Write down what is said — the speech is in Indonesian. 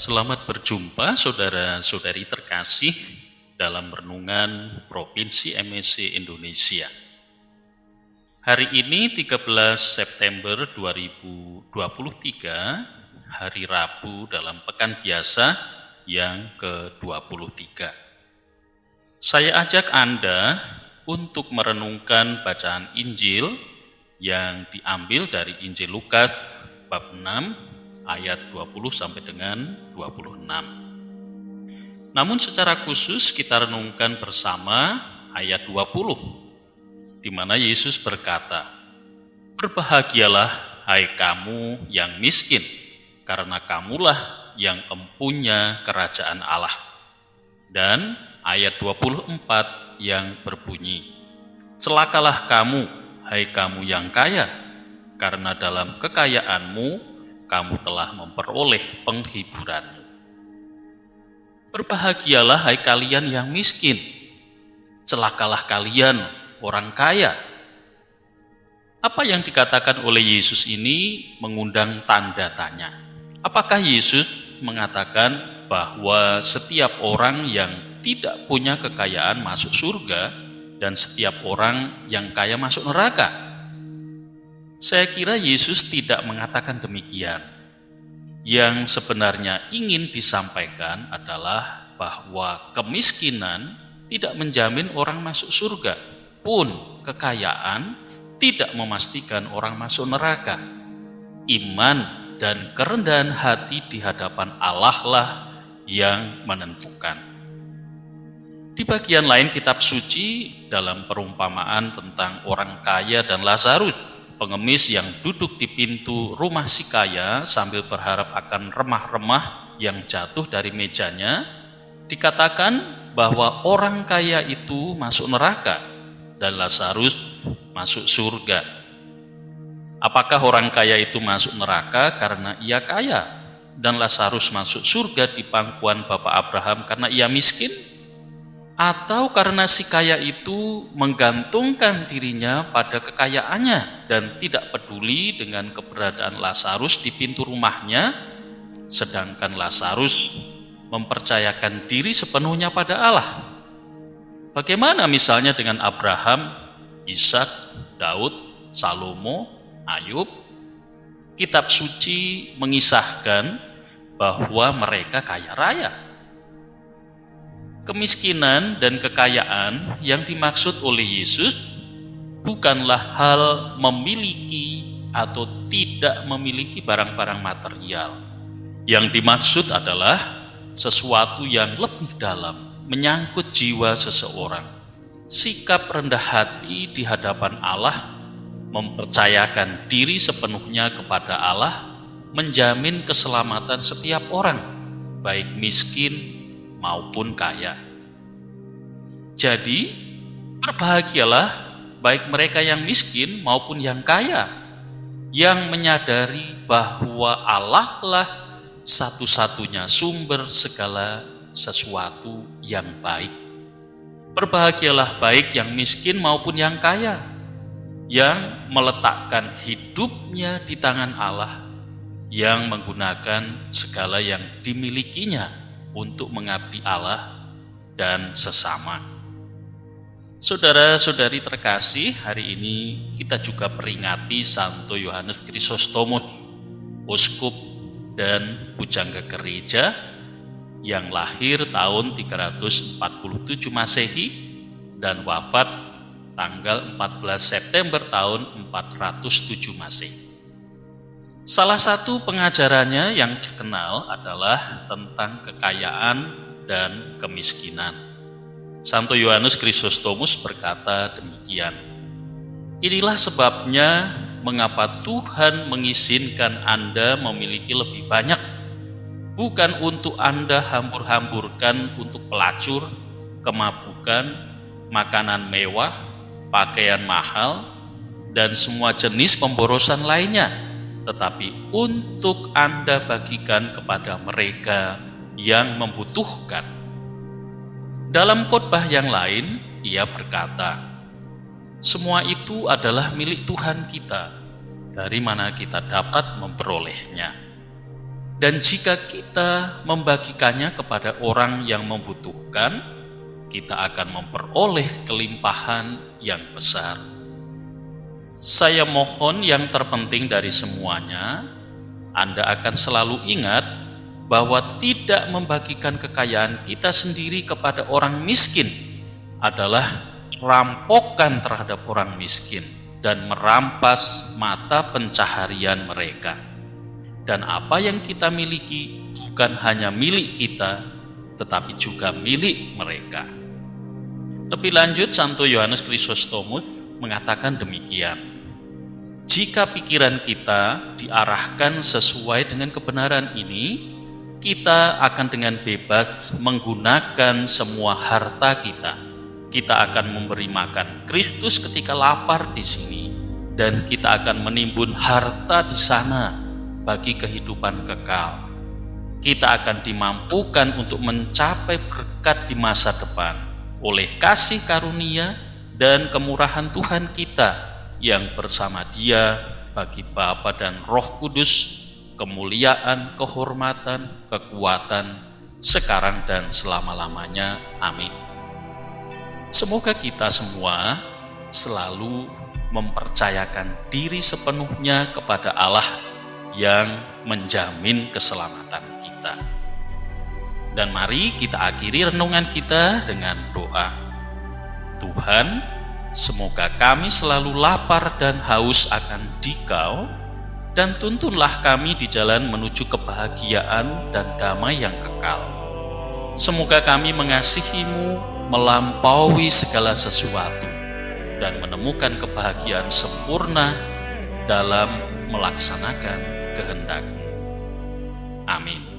Selamat berjumpa saudara-saudari terkasih dalam renungan Provinsi MSC Indonesia. Hari ini 13 September 2023, hari Rabu dalam pekan biasa yang ke-23. Saya ajak Anda untuk merenungkan bacaan Injil yang diambil dari Injil Lukas bab 6 ayat 20 sampai dengan 26. Namun secara khusus kita renungkan bersama ayat 20, di mana Yesus berkata, "Berbahagialah hai kamu yang miskin, karena kamulah yang empunya kerajaan Allah." Dan ayat 24 yang berbunyi, "Celakalah kamu, hai kamu yang kaya, karena dalam kekayaanmu kamu telah memperoleh penghiburan. Berbahagialah hai kalian yang miskin, celakalah kalian orang kaya." Apa yang dikatakan oleh Yesus ini mengundang tanda tanya. Apakah Yesus mengatakan bahwa setiap orang yang tidak punya kekayaan masuk surga dan setiap orang yang kaya masuk neraka? Saya kira Yesus tidak mengatakan demikian. Yang sebenarnya ingin disampaikan adalah bahwa kemiskinan tidak menjamin orang masuk surga, pun kekayaan tidak memastikan orang masuk neraka. Iman dan kerendahan hati di hadapan Allah lah yang menentukan. Di bagian lain kitab suci dalam perumpamaan tentang orang kaya dan Lazarus, pengemis yang duduk di pintu rumah si kaya sambil berharap akan remah-remah yang jatuh dari mejanya, dikatakan bahwa orang kaya itu masuk neraka dan Lazarus masuk surga. Apakah orang kaya itu masuk neraka karena ia kaya dan Lazarus masuk surga di pangkuan Bapak Abraham karena ia miskin? Atau karena si kaya itu menggantungkan dirinya pada kekayaannya dan tidak peduli dengan keberadaan Lazarus di pintu rumahnya, sedangkan Lazarus mempercayakan diri sepenuhnya pada Allah? Bagaimana misalnya dengan Abraham, Ishak, Daud, Salomo, Ayub? Kitab suci mengisahkan bahwa mereka kaya raya. Kemiskinan dan kekayaan yang dimaksud oleh Yesus bukanlah hal memiliki atau tidak memiliki barang-barang material. Yang dimaksud adalah sesuatu yang lebih dalam, menyangkut jiwa seseorang. Sikap rendah hati di hadapan Allah, mempercayakan diri sepenuhnya kepada Allah, menjamin keselamatan setiap orang, baik miskin maupun kaya. Jadi, berbahagialah baik mereka yang miskin maupun yang kaya, yang menyadari bahwa Allah lah satu-satunya sumber segala sesuatu yang baik. Berbahagialah baik yang miskin maupun yang kaya, yang meletakkan hidupnya di tangan Allah, yang menggunakan segala yang dimilikinya untuk mengabdi Allah dan sesama. Saudara-saudari terkasih, hari ini kita juga peringati Santo Yohanes Chrysostomus, uskup dan pujangga gereja yang lahir tahun 347 Masehi dan wafat tanggal 14 September tahun 407 Masehi. Salah satu pengajarannya yang terkenal adalah tentang kekayaan dan kemiskinan. Santo Yohanes Chrysostomus berkata demikian, "Inilah sebabnya mengapa Tuhan mengizinkan Anda memiliki lebih banyak, bukan untuk Anda hambur-hamburkan untuk pelacur, kemabukan, makanan mewah, pakaian mahal, dan semua jenis pemborosan lainnya, tetapi untuk Anda bagikan kepada mereka yang membutuhkan." Dalam khotbah yang lain, ia berkata, "Semua itu adalah milik Tuhan kita, dari mana kita dapat memperolehnya?" Dan jika kita membagikannya kepada orang yang membutuhkan, kita akan memperoleh kelimpahan yang besar. Saya mohon yang terpenting dari semuanya, Anda akan selalu ingat bahwa tidak membagikan kekayaan kita sendiri kepada orang miskin adalah rampokan terhadap orang miskin dan merampas mata pencaharian mereka. Dan apa yang kita miliki bukan hanya milik kita, tetapi juga milik mereka. Lebih lanjut, Santo Yohanes Chrysostomus mengatakan demikian. Jika pikiran kita diarahkan sesuai dengan kebenaran ini, kita akan dengan bebas menggunakan semua harta kita. Kita akan memberi makan Kristus ketika lapar di sini, dan kita akan menimbun harta di sana bagi kehidupan kekal. Kita akan dimampukan untuk mencapai berkat di masa depan oleh kasih karunia dan kemurahan Tuhan kita yang bersama Dia bagi Bapa dan Roh Kudus, kemuliaan, kehormatan, kekuatan, sekarang dan selama-lamanya. Amin. Semoga kita semua selalu mempercayakan diri sepenuhnya kepada Allah yang menjamin keselamatan kita. Dan mari kita akhiri renungan kita dengan doa. Tuhan, semoga kami selalu lapar dan haus akan Dikau, dan tuntunlah kami di jalan menuju kebahagiaan dan damai yang kekal. Semoga kami mengasihi-Mu melampaui segala sesuatu dan menemukan kebahagiaan sempurna dalam melaksanakan kehendak-Mu. Amin.